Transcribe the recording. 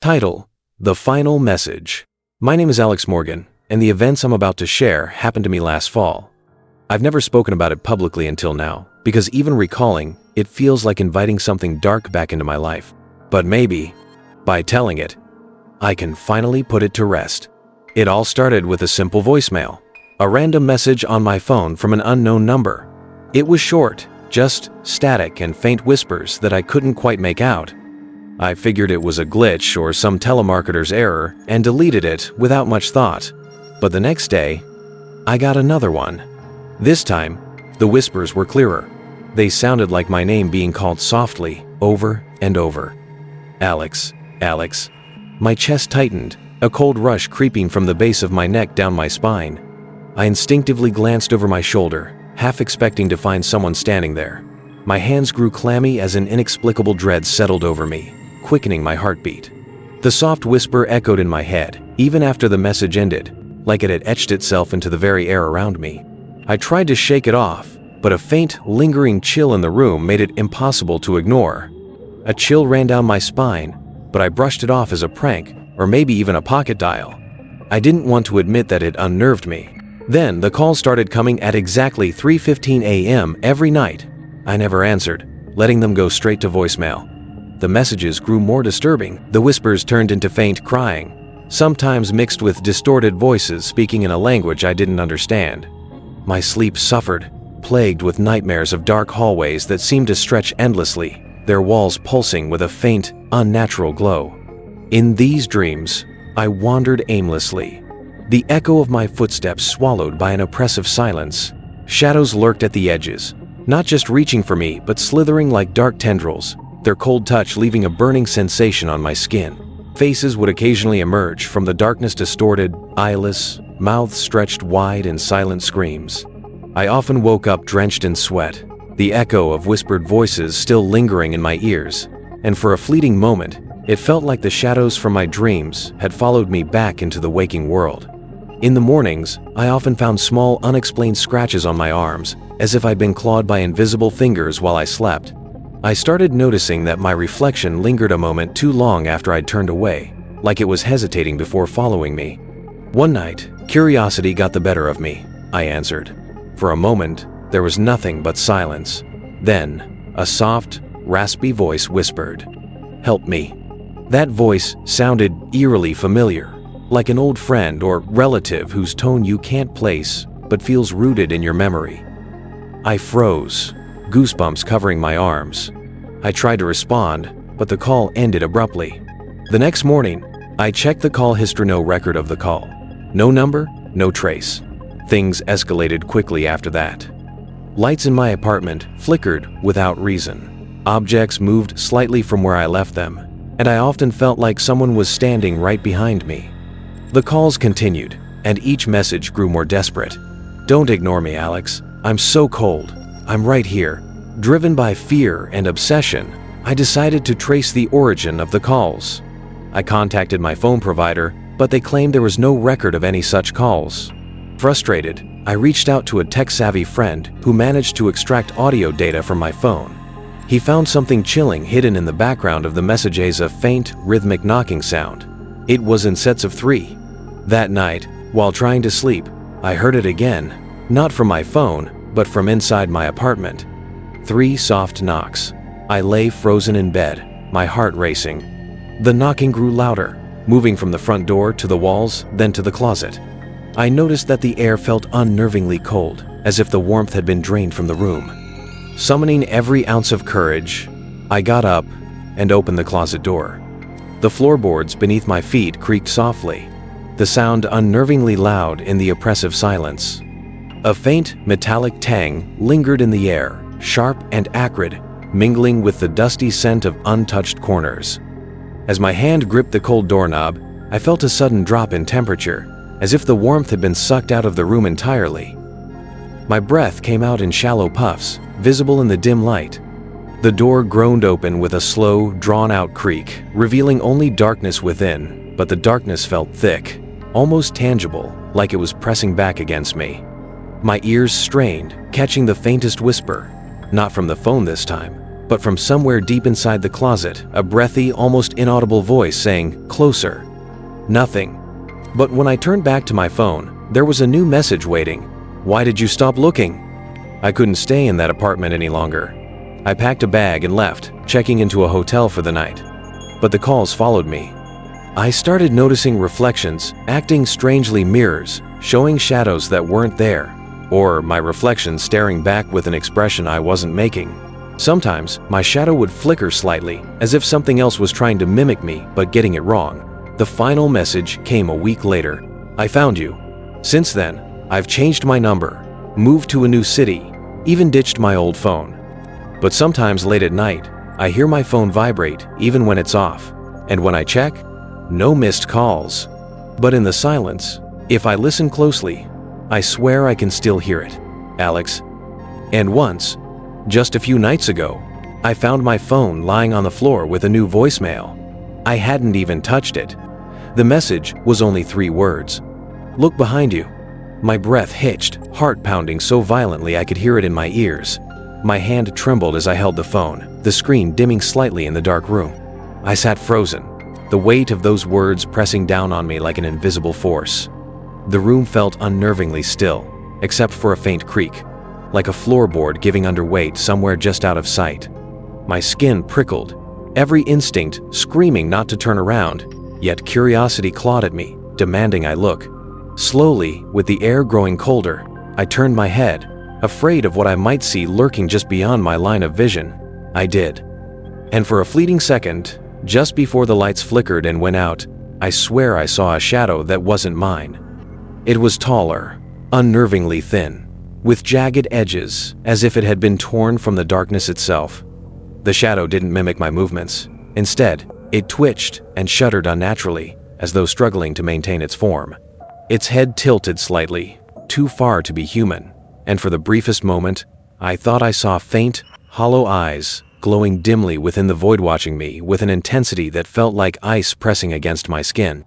Title: The Final Message. My name is Alex Morgan, and the events I'm about to share happened to me last fall. I've never spoken about it publicly until now, because even recalling, it feels like inviting something dark back into my life. But maybe, by telling it, I can finally put it to rest. It all started with a simple voicemail, a random message on my phone from an unknown number. It was short, just static and faint whispers that I couldn't quite make out. I figured it was a glitch or some telemarketer's error and deleted it without much thought. But the next day, I got another one. This time, the whispers were clearer. They sounded like my name being called softly, over and over. Alex, Alex. My chest tightened, a cold rush creeping from the base of my neck down my spine. I instinctively glanced over my shoulder, half expecting to find someone standing there. My hands grew clammy as an inexplicable dread settled over me, quickening my heartbeat. The soft whisper echoed in my head, even after the message ended, like it had etched itself into the very air around me. I tried to shake it off, but a faint, lingering chill in the room made it impossible to ignore. A chill ran down my spine, but I brushed it off as a prank, or maybe even a pocket dial. I didn't want to admit that it unnerved me. Then the calls started coming at exactly 3:15 a.m. every night. I never answered, letting them go straight to voicemail. The messages grew more disturbing. The whispers turned into faint crying, sometimes mixed with distorted voices speaking in a language I didn't understand. My sleep suffered, plagued with nightmares of dark hallways that seemed to stretch endlessly, their walls pulsing with a faint, unnatural glow. In these dreams, I wandered aimlessly, the echo of my footsteps swallowed by an oppressive silence. Shadows lurked at the edges, not just reaching for me, but slithering like dark tendrils, their cold touch leaving a burning sensation on my skin. Faces would occasionally emerge from the darkness, distorted, eyeless, mouths stretched wide in silent screams. I often woke up drenched in sweat, the echo of whispered voices still lingering in my ears, and for a fleeting moment, it felt like the shadows from my dreams had followed me back into the waking world. In the mornings, I often found small, unexplained scratches on my arms, as if I'd been clawed by invisible fingers while I slept. I started noticing that my reflection lingered a moment too long after I'd turned away, like it was hesitating before following me. One night, curiosity got the better of me. I answered. For a moment, there was nothing but silence. Then, a soft, raspy voice whispered, "Help me." That voice sounded eerily familiar, like an old friend or relative whose tone you can't place but feels rooted in your memory. I froze, goosebumps covering my arms. I tried to respond, but the call ended abruptly. The next morning, I checked the call history. No record of the call. No number, no trace. Things escalated quickly after that. Lights in my apartment flickered without reason. Objects moved slightly from where I left them, and I often felt like someone was standing right behind me. The calls continued, and each message grew more desperate. "Don't ignore me, Alex. I'm so cold. I'm right here." Driven by fear and obsession, I decided to trace the origin of the calls. I contacted my phone provider, but they claimed there was no record of any such calls. Frustrated, I reached out to a tech-savvy friend who managed to extract audio data from my phone. He found something chilling hidden in the background of the messages, a faint, rhythmic knocking sound. It was in sets of 3. That night, while trying to sleep, I heard it again, not from my phone, but from inside my apartment. 3 soft knocks. I lay frozen in bed, my heart racing. The knocking grew louder, moving from the front door to the walls, then to the closet. I noticed that the air felt unnervingly cold, as if the warmth had been drained from the room. Summoning every ounce of courage, I got up and opened the closet door. The floorboards beneath my feet creaked softly, the sound unnervingly loud in the oppressive silence. A faint, metallic tang lingered in the air, sharp and acrid, mingling with the dusty scent of untouched corners. As my hand gripped the cold doorknob, I felt a sudden drop in temperature, as if the warmth had been sucked out of the room entirely. My breath came out in shallow puffs, visible in the dim light. The door groaned open with a slow, drawn-out creak, revealing only darkness within, but the darkness felt thick, almost tangible, like it was pressing back against me. My ears strained, catching the faintest whisper, not from the phone this time, but from somewhere deep inside the closet, a breathy, almost inaudible voice saying, "Closer." Nothing. But when I turned back to my phone, there was a new message waiting. "Why did you stop looking?" I couldn't stay in that apartment any longer. I packed a bag and left, checking into a hotel for the night. But the calls followed me. I started noticing reflections, acting strangely mirrors, showing shadows that weren't there, or my reflection staring back with an expression I wasn't making. Sometimes, my shadow would flicker slightly, as if something else was trying to mimic me but getting it wrong. The final message came a week later. "I found you. Since then, I've changed my number, moved to a new city, even ditched my old phone. But sometimes late at night, I hear my phone vibrate even when it's off. And when I check, no missed calls. But in the silence, if I listen closely, I swear I can still hear it. Alex." And once, just a few nights ago, I found my phone lying on the floor with a new voicemail. I hadn't even touched it. The message was only 3 words. "Look behind you." My breath hitched, heart pounding so violently I could hear it in my ears. My hand trembled as I held the phone, the screen dimming slightly in the dark room. I sat frozen, the weight of those words pressing down on me like an invisible force. The room felt unnervingly still, except for a faint creak, like a floorboard giving under weight somewhere just out of sight. My skin prickled, every instinct screaming not to turn around, yet curiosity clawed at me, demanding I look. Slowly, with the air growing colder, I turned my head, afraid of what I might see lurking just beyond my line of vision. I did. And for a fleeting second, just before the lights flickered and went out, I swear I saw a shadow that wasn't mine. It was taller, unnervingly thin, with jagged edges, as if it had been torn from the darkness itself. The shadow didn't mimic my movements. Instead, it twitched and shuddered unnaturally, as though struggling to maintain its form. Its head tilted slightly, too far to be human, and for the briefest moment, I thought I saw faint, hollow eyes glowing dimly within the void, watching me with an intensity that felt like ice pressing against my skin.